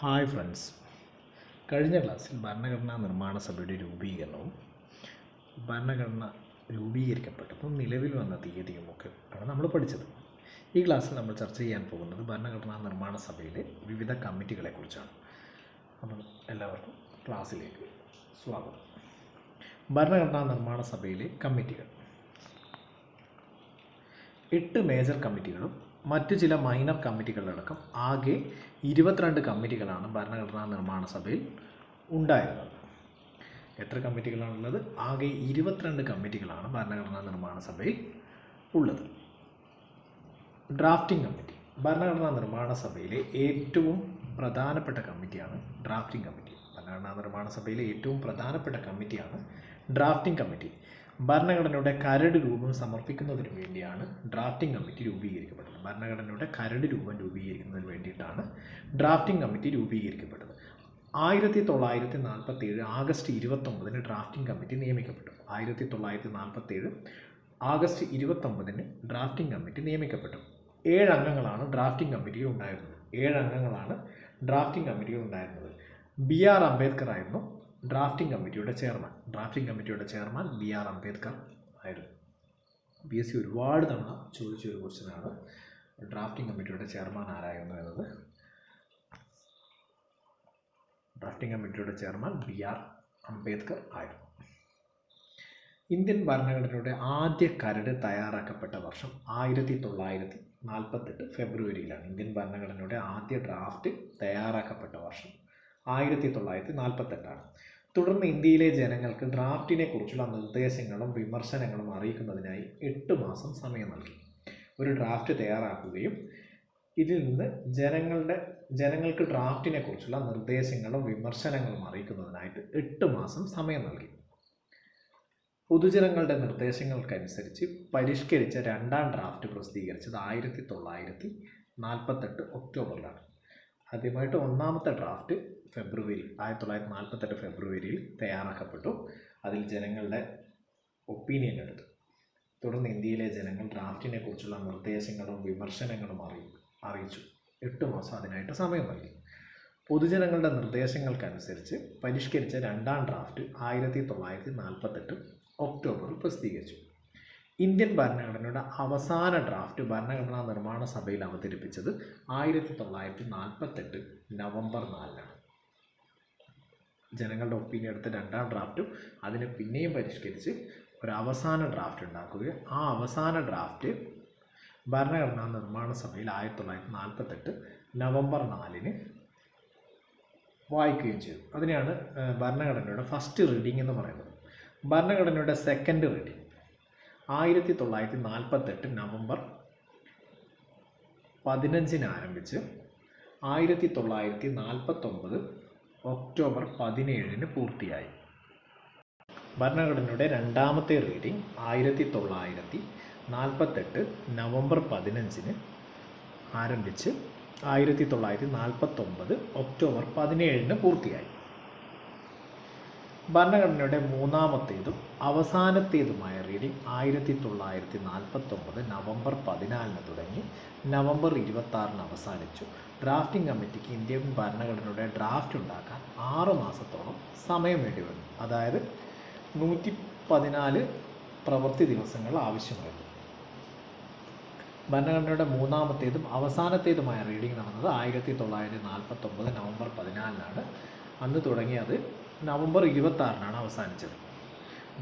Hi friends, കഴിഞ്ഞ ക്ലാസ്സിൽ ഭരണഘടനാ നിർമ്മാണ സഭയുടെ രൂപീകരണവും ഭരണഘടന രൂപീകരിക്കപ്പെട്ടതും നിലവിൽ വന്ന തീയതിയുമൊക്കെ ആണ് നമ്മൾ പഠിച്ചത്. ഈ ക്ലാസ്സിൽ നമ്മൾ ചർച്ച ചെയ്യാൻ പോകുന്നത് ഭരണഘടനാ നിർമ്മാണ സഭയിലെ വിവിധ കമ്മിറ്റികളെക്കുറിച്ചാണ്. അപ്പോൾ എല്ലാവർക്കും ക്ലാസ്സിലേക്ക് സ്വാഗതം. ഭരണഘടനാ നിർമ്മാണ സഭയിലെ കമ്മിറ്റികൾ 8 മേജർ കമ്മിറ്റികളും മറ്റു ചില മൈനർ കമ്മിറ്റികളടക്കം ആകെ 22 കമ്മിറ്റികളാണ് ഭരണഘടനാ നിർമ്മാണ സഭയിൽ ഉണ്ടായിരുന്നത്. എത്ര കമ്മിറ്റികളാണുള്ളത്? ആകെ 22 കമ്മിറ്റികളാണ് ഭരണഘടനാ നിർമ്മാണ സഭയിൽ ഉള്ളത്. ഡ്രാഫ്റ്റിംഗ് കമ്മിറ്റി ഭരണഘടനാ നിർമ്മാണ സഭയിലെ ഏറ്റവും പ്രധാനപ്പെട്ട കമ്മിറ്റിയാണ് ഡ്രാഫ്റ്റിംഗ് കമ്മിറ്റി. ഭരണഘടനാ നിർമ്മാണ സഭയിലെ ഏറ്റവും പ്രധാനപ്പെട്ട കമ്മിറ്റിയാണ് ഡ്രാഫ്റ്റിംഗ് കമ്മിറ്റി. ഭരണഘടനയുടെ കരട് രൂപം സമർപ്പിക്കുന്നതിന് വേണ്ടിയാണ് ഡ്രാഫ്റ്റിംഗ് കമ്മിറ്റി രൂപീകരിക്കപ്പെട്ടത്. ഭരണഘടനയുടെ കരട് രൂപം രൂപീകരിക്കുന്നതിന് വേണ്ടിയിട്ടാണ് ഡ്രാഫ്റ്റിംഗ് കമ്മിറ്റി രൂപീകരിക്കപ്പെട്ടത്. 1947 ആഗസ്റ്റ് 29 ഡ്രാഫ്റ്റിംഗ് കമ്മിറ്റി നിയമിക്കപ്പെട്ടു. 1947 ആഗസ്റ്റ് 29 ഡ്രാഫ്റ്റിംഗ് കമ്മിറ്റി നിയമിക്കപ്പെട്ടു. 7 അംഗങ്ങളാണ് ഡ്രാഫ്റ്റിംഗ് കമ്മിറ്റിയിൽ ഉണ്ടായിരുന്നത്. 7 അംഗങ്ങളാണ് ഡ്രാഫ്റ്റിംഗ് കമ്മിറ്റിയിൽ ഉണ്ടായിരുന്നത്. BR അംബേദ്കർ ആയിരുന്നു ഡ്രാഫ്റ്റിംഗ് കമ്മിറ്റിയുടെ ചെയർമാൻ. ഡ്രാഫ്റ്റിംഗ് കമ്മിറ്റിയുടെ ചെയർമാൻ BR അംബേദ്കർ ആയിരുന്നു. PSC ഒരുപാട് തവണ ചോദിച്ചൊരു ക്വസ്റ്റ്യനാണ് ഡ്രാഫ്റ്റിംഗ് കമ്മിറ്റിയുടെ ചെയർമാൻ ആരായിരുന്നു എന്നത്. ഡ്രാഫ്റ്റിംഗ് കമ്മിറ്റിയുടെ ചെയർമാൻ BR അംബേദ്കർ ആയിരുന്നു. ഇന്ത്യൻ ഭരണഘടനയുടെ ആദ്യ കരട് തയ്യാറാക്കപ്പെട്ട വർഷം 1948 ഫെബ്രുവരിയിലാണ്. ഇന്ത്യൻ ഭരണഘടനയുടെ ആദ്യ ഡ്രാഫ്റ്റ് തയ്യാറാക്കപ്പെട്ട വർഷം 1948 തുടർന്ന് ഇന്ത്യയിലെ ജനങ്ങൾക്ക് ഡ്രാഫ്റ്റിനെ കുറിച്ചുള്ള നിർദ്ദേശങ്ങളും വിമർശനങ്ങളും അറിയിക്കുന്നതിനായി 8 മാസം സമയം നൽകി. ഒരു ഡ്രാഫ്റ്റ് തയ്യാറാക്കുകയും ഇതിൽ നിന്ന് ജനങ്ങൾക്ക് ഡ്രാഫ്റ്റിനെ കുറിച്ചുള്ള നിർദ്ദേശങ്ങളും വിമർശനങ്ങളും അറിയിക്കുന്നതിനായിട്ട് 8 മാസം സമയം നൽകി. പൊതുജനങ്ങളുടെ നിർദ്ദേശങ്ങൾക്കനുസരിച്ച് പരിഷ്കരിച്ച 2ാം ഡ്രാഫ്റ്റ് പ്രസിദ്ധീകരിച്ചത് 1948 ഒക്ടോബറിലാണ്. ആദ്യമായിട്ട് 1ാമത്തെ ഡ്രാഫ്റ്റ് 1948 ഫെബ്രുവരിയിൽ തയ്യാറാക്കപ്പെട്ടു. അതിൽ ജനങ്ങളുടെ ഒപ്പീനിയൻ എടുത്തു. തുടർന്ന് ഇന്ത്യയിലെ ജനങ്ങൾ ഡ്രാഫ്റ്റിനെ കുറിച്ചുള്ള നിർദ്ദേശങ്ങളും വിമർശനങ്ങളും അറിയിച്ചു. 8 മാസം അതിനായിട്ട് സമയം നൽകി. പൊതുജനങ്ങളുടെ നിർദ്ദേശങ്ങൾക്കനുസരിച്ച് പരിഷ്കരിച്ച 2ാം ഡ്രാഫ്റ്റ് 1948 ഒക്ടോബറിൽ പ്രസിദ്ധീകരിച്ചു. ഇന്ത്യൻ ഭരണഘടനയുടെ അവസാന ഡ്രാഫ്റ്റ് ഭരണഘടനാ നിർമ്മാണ സഭയിൽ അവതരിപ്പിച്ചത് 1948 നവംബർ 4 ജനങ്ങളുടെ ഒപ്പീനിയൻ എടുത്ത 2ാം ഡ്രാഫ്റ്റും അതിനെ പിന്നെയും പരിഷ്കരിച്ച് ഒരു അവസാന ഡ്രാഫ്റ്റ് ഉണ്ടാക്കുകയും ആ അവസാന ഡ്രാഫ്റ്റ് ഭരണഘടനാ നിർമ്മാണ സഭയിൽ 1948 നവംബർ 4 വായിക്കുകയും ചെയ്തു. അതിനെയാണ് ഭരണഘടനയുടെ ഫസ്റ്റ് റീഡിംഗ് എന്ന് പറയുന്നത്. ഭരണഘടനയുടെ സെക്കൻഡ് റീഡിംഗ് 1948 നവംബർ 15 ആരംഭിച്ച് 1949 ഒക്ടോബർ 17 പൂർത്തിയായി. ഭരണഘടനയുടെ 2ാമത്തെ റീഡിംഗ് 1948 നവംബർ 15 ആരംഭിച്ച് 1949 ഒക്ടോബർ 17 പൂർത്തിയായി. ഭരണഘടനയുടെ 3ാമത്തേതും അവസാനത്തേതുമായ റീഡിംഗ് 1949 നവംബർ 14 തുടങ്ങി നവംബർ 26 അവസാനിച്ചു. ഡ്രാഫ്റ്റിംഗ് കമ്മിറ്റിക്ക് ഇന്ത്യൻ ഭരണഘടനയുടെ ഡ്രാഫ്റ്റ് ഉണ്ടാക്കാൻ 6 മാസത്തോളം സമയം വേണ്ടി വന്നു. അതായത് 114 പ്രവൃത്തി ദിവസങ്ങൾ ആവശ്യമായിരുന്നു. ഭരണഘടനയുടെ 3ാമത്തേതും അവസാനത്തേതുമായ റീഡിംഗ് നടന്നത് 1949 നവംബർ 14 അന്ന് തുടങ്ങി അത് നവംബർ 26 അവസാനിച്ചത്.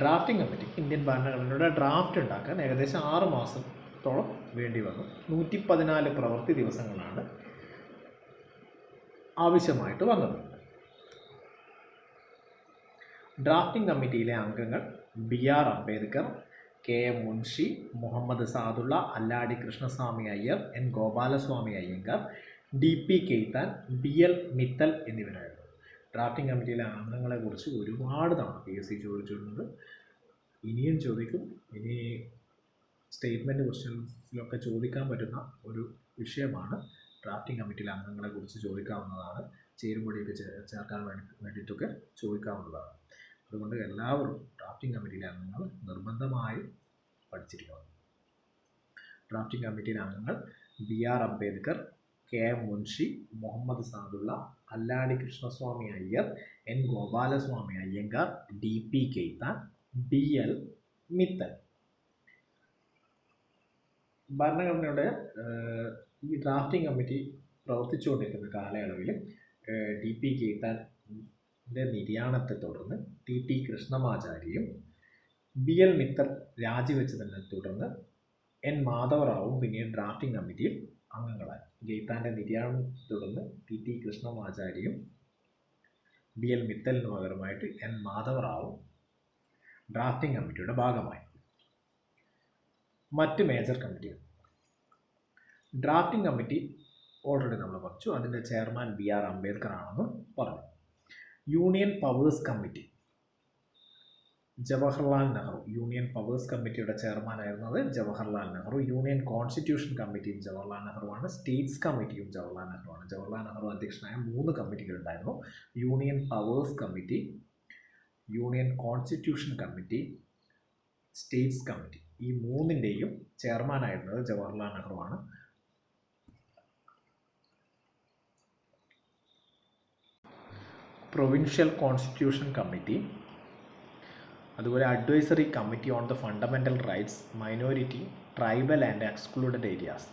ഡ്രാഫ്റ്റിംഗ് കമ്മിറ്റിക്ക് ഇന്ത്യൻ ഭരണഘടനയുടെ ഡ്രാഫ്റ്റ് ഉണ്ടാക്കാൻ ഏകദേശം 6 മാസത്തോളം വേണ്ടി വന്നു. 114 പ്രവൃത്തി ദിവസങ്ങളാണ് ആവശ്യമായിട്ട് വന്നത്. ഡ്രാഫ്റ്റിംഗ് കമ്മിറ്റിയിലെ അംഗങ്ങൾ BR Ambedkar, KM Munshi, Muhammad Saadulla, Alladi Krishnaswami Iyer, N Gopalaswamy Iyengar, DP കെയ്ത്താൻ, BL Mittal എന്നിവരായിരുന്നു. ഡ്രാഫ്റ്റിംഗ് കമ്മിറ്റിയിലെ അംഗങ്ങളെക്കുറിച്ച് ഒരുപാട് തവണ PSC ചോദിച്ചിട്ടുണ്ട്. ഇനിയും ചോദിക്കും. ഇനി സ്റ്റേറ്റ്മെൻറ്റ് ക്വസ്റ്റ്യൻസിലൊക്കെ ചോദിക്കാൻ പറ്റുന്ന ഒരു വിഷയമാണ്. ഡ്രാഫ്റ്റിംഗ് കമ്മിറ്റിയിലെ അംഗങ്ങളെക്കുറിച്ച് ചോദിക്കാവുന്നതാണ്. ചേരുംപടിയൊക്കെ ചേർക്കാൻ വേണ്ടിയിട്ടൊക്കെ ചോദിക്കാവുന്നതാണ്. അതുകൊണ്ട് എല്ലാവരും ഡ്രാഫ്റ്റിംഗ് കമ്മിറ്റിയിലെ അംഗങ്ങൾ നിർബന്ധമായും പഠിച്ചിരിക്കണം. ഡ്രാഫ്റ്റിംഗ് കമ്മിറ്റിയിലെ അംഗങ്ങൾ BR Ambedkar, K M Munshi, Muhammad Saadulla, Alladi Krishnaswami Ayyar, N Gopalaswami Ayyangar, D P Khaitan, D L Mittal. ഭരണഘടനയുടെ ഈ ഡ്രാഫ്റ്റിംഗ് കമ്മിറ്റി പ്രവർത്തിച്ചുകൊണ്ടിരിക്കുന്ന കാലയളവിൽ ഡി പി കെയ്ത്താൻ്റെ നിര്യാണത്തെ തുടർന്ന് ടി ടി കൃഷ്ണമാചാരിയും ബി എൽ മിത്തൽ രാജിവെച്ചതിനെ തുടർന്ന് എൻ മാധവറാവും പിന്നീട് ഡ്രാഫ്റ്റിംഗ് കമ്മിറ്റിയിൽ അംഗങ്ങളായി. ഗെയ്ത്താൻ്റെ നിര്യാണത്തെ തുടർന്ന് ടി ടി കൃഷ്ണമാചാരിയും ബി എൽ മിത്തലിന് പകരമായിട്ട് എൻ മാധവറാവും ഡ്രാഫ്റ്റിംഗ് കമ്മിറ്റിയുടെ ഭാഗമായി. മറ്റ് മേജർ കമ്മിറ്റികൾ. ഡ്രാഫ്റ്റിംഗ് കമ്മിറ്റി ഓൾറെഡി നമ്മൾ പറഞ്ഞു, അതിൻ്റെ ചെയർമാൻ ബി ആർ അംബേദ്കർ ആണെന്ന് പറഞ്ഞു. Union powers committee Jawaharlal Nehru. Union powers കമ്മിറ്റിയുടെ ചെയർമാനായിരുന്നത് ജവഹർലാൽ നെഹ്റു. യൂണിയൻ കോൺസ്റ്റിറ്റ്യൂഷൻ കമ്മിറ്റിയും ജവഹർലാൽ നെഹ്റുവാണ്. സ്റ്റേറ്റ്സ് കമ്മിറ്റിയും ജവഹർലാൽ നെഹ്റുവാണ്. ജവഹർലാൽ നെഹ്റു അധ്യക്ഷനായ 3 കമ്മിറ്റികൾ ഉണ്ടായിരുന്നു. Union powers committee, union constitution committee, states committee. ഈ 3ൻ്റെയും ചെയർമാനായിരുന്നത് ജവഹർലാൽ നെഹ്റുവാണ്. പ്രൊവിൻഷ്യൽ കോൺസ്റ്റിറ്റ്യൂഷൻ കമ്മിറ്റി, അതുപോലെ advisory committee on the fundamental rights, minority, tribal and excluded areas.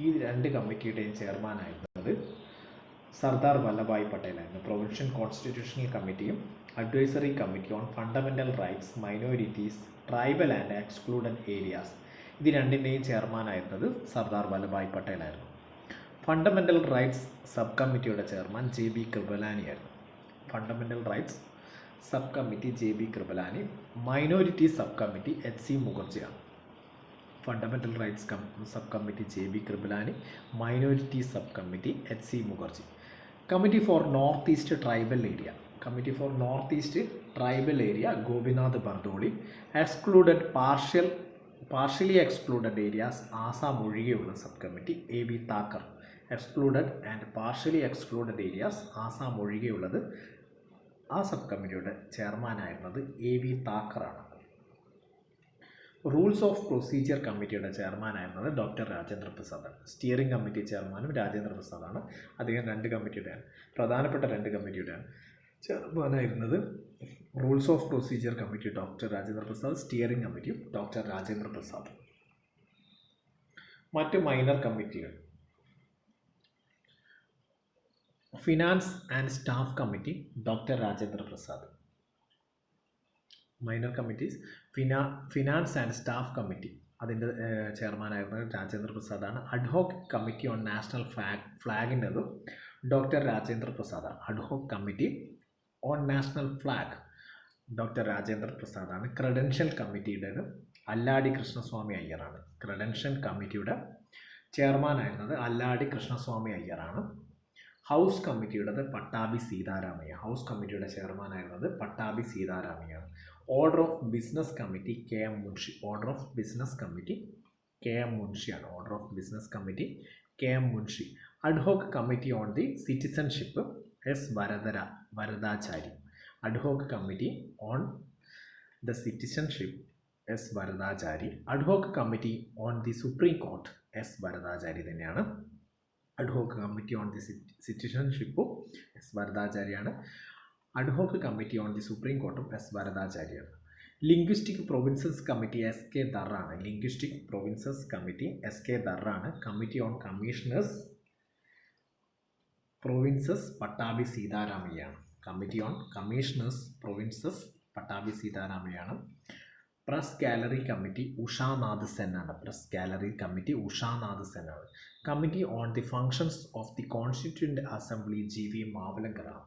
ഈ 2 കമ്മിറ്റിയുടെയും ചെയർമാനായിരുന്നത് സർദാർ വല്ലഭായ് പട്ടേലായിരുന്നു. പ്രൊവിൻഷ്യൽ കോൺസ്റ്റിറ്റ്യൂഷണൽ കമ്മിറ്റിയും advisory committee on fundamental rights, minorities, tribal and excluded areas. ഇത് 2ൻ്റെയും ചെയർമാനായിരുന്നത് സർദാർ വല്ലഭായ് പട്ടേലായിരുന്നു. Fundamental rights sub committee chairman J B കൃപലാനിയായിരുന്നു. Fundamental rights sub committee J B Kripalani. Minority sub committee H C മുഖർജിയാണ്. Fundamental rights sub committee J B Kripalani, minority sub committee H C Mukherjee. Committee for North East tribal area. Committee for North East tribal area Gopinath Bardoloi. Excluded partially excluded areas Assam ഒഴികെയുള്ള sub committee A B Thakkar. Excluded and partially excluded areas Assam ഒഴികെയുള്ളത് ആ sub കമ്മിറ്റിയുടെ ചെയർമാനായിരുന്നത് A V താക്കറാണ്. Rules of procedure കമ്മിറ്റിയുടെ ചെയർമാനായിരുന്നത് doctor Rajendra പ്രസാദാണ്. Steering committee ചെയർമാനും രാജേന്ദ്ര പ്രസാദാണ്. അദ്ദേഹം 2 കമ്മിറ്റിയുടെയാണ്, പ്രധാനപ്പെട്ട 2 കമ്മിറ്റിയുടെയാണ് ചെയർമാനായിരുന്നത്. Rules of procedure committee doctor Rajendra Prasad, steering കമ്മിറ്റിയും ഡോക്ടർ രാജേന്ദ്ര പ്രസാദ്. മറ്റ് മൈനർ കമ്മിറ്റികൾ. Finance and staff committee doctor Rajendra Prasad. Minor committees. Finance and staff committee, അതിൻ്റെ ചെയർമാനായിരുന്നത് രാജേന്ദ്ര പ്രസാദാണ്. അഡ്ഹോക് കമ്മിറ്റി ഓൺ നാഷണൽ ഫ്ലാഗിൻ്റെതും ഡോക്ടർ രാജേന്ദ്ര പ്രസാദാണ്. Ad hoc committee on national flag doctor Rajendra പ്രസാദാണ്. ക്രെഡൻഷ്യൽ കമ്മിറ്റിയുടേത് അല്ലാടി കൃഷ്ണസ്വാമി അയ്യറാണ്. ക്രെഡൻഷ്യൽ കമ്മിറ്റിയുടെ ചെയർമാനായിരുന്നത് അല്ലാടി കൃഷ്ണസ്വാമി അയ്യറാണ്. ഹൗസ് കമ്മിറ്റിയുടേത് പട്ടാഭി സീതാരാമയ്യ. ഹൗസ് കമ്മിറ്റിയുടെ ചെയർമാനായിരുന്നത് പട്ടാഭി സീതാരാമയ്യാണ്. Order of business committee K M Munshi. Order of business committee K M മുൻഷിയാണ്. Order of business committee K M Munshi. Ad hoc committee on the citizenship S Varadachari. Ad hoc committee on the citizenship S Varadachari. Ad hoc committee on the Supreme Court S Varadachari തന്നെയാണ്. Ad hoc committee on the സിറ്റിസൺഷിപ്പും S വരദാചാരിയാണ്. Ad hoc committee on the Supreme കോർട്ടും S വരദാചാരിയാണ്. Linguistic provinces committee S K ദറാണ്. Linguistic provinces committee S K ദറാണ്. Committee on commissioners provinces Pattabhi സീതാരാമയ്യാണ്. Committee on commissioners provinces Pattabhi സീതാരാമയ്യാണ്. Press gallery committee Ushanath സെന്നാണ്. Press gallery committee Ushanath സെന്നാണ്. Committee on the functions of the constituent assembly G V മാവലങ്കറാണ്.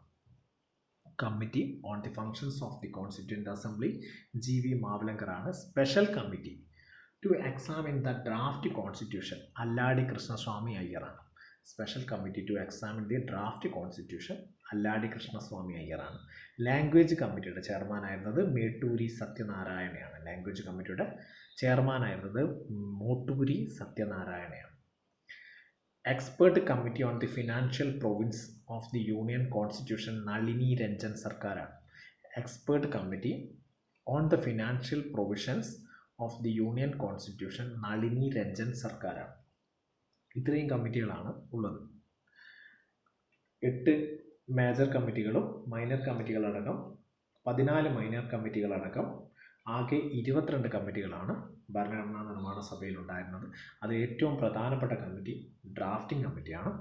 Committee on the functions of the constituent assembly G V മാവലങ്കറാണ്. Special committee to examine the draft constitution Alladi Krishnaswamy അയ്യറാണ്. Special committee to examine the draft constitution Alladi Krishnaswamy അയ്യറാണ്. Language കമ്മിറ്റിയുടെ ചെയർമാനായിരുന്നത് മേട്ടൂരി സത്യനാരായണയാണ്. Language കമ്മിറ്റിയുടെ ചെയർമാനായിരുന്നത് മോട്ടൂരി സത്യനാരായണയാണ്. Expert committee on the financial province of the union constitution Nalini Ranjan സർക്കാരാണ്. Expert committee on the financial provisions of the union constitution Nalini Ranjan സർക്കാരാണ്. ഇത്രയും കമ്മിറ്റികളാണ് ഉള്ളത്. 8 മേജർ കമ്മിറ്റികളും മൈനർ കമ്മിറ്റികളടക്കം 14 മൈനർ കമ്മിറ്റികളടക്കം ആകെ 22 കമ്മിറ്റികളാണ് ഭരണഘടനാ നിർമ്മാണ സഭയിൽ ഉണ്ടായിരുന്നത്. അത് ഏറ്റവും പ്രധാനപ്പെട്ട കമ്മിറ്റി ഡ്രാഫ്റ്റിംഗ് കമ്മിറ്റിയാണ്.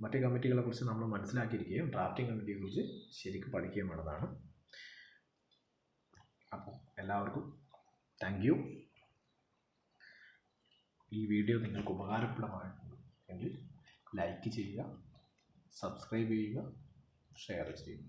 മറ്റ് കമ്മിറ്റികളെക്കുറിച്ച് നമ്മൾ മനസ്സിലാക്കിയിരിക്കുകയും ഡ്രാഫ്റ്റിംഗ് കമ്മിറ്റിയെക്കുറിച്ച് ശരിക്കും പഠിക്കുകയും വേണ്ടതാണ്. അപ്പോൾ എല്ലാവർക്കും താങ്ക് യു. ഈ വീഡിയോ നിങ്ങൾക്ക് ഉപകാരപ്രദമായിട്ടുണ്ടെങ്കിൽ ലൈക്ക് ചെയ്യുക, സബ്സ്ക്രൈബ് ചെയ്യുക, ഷെയർ ചെയ്യുക.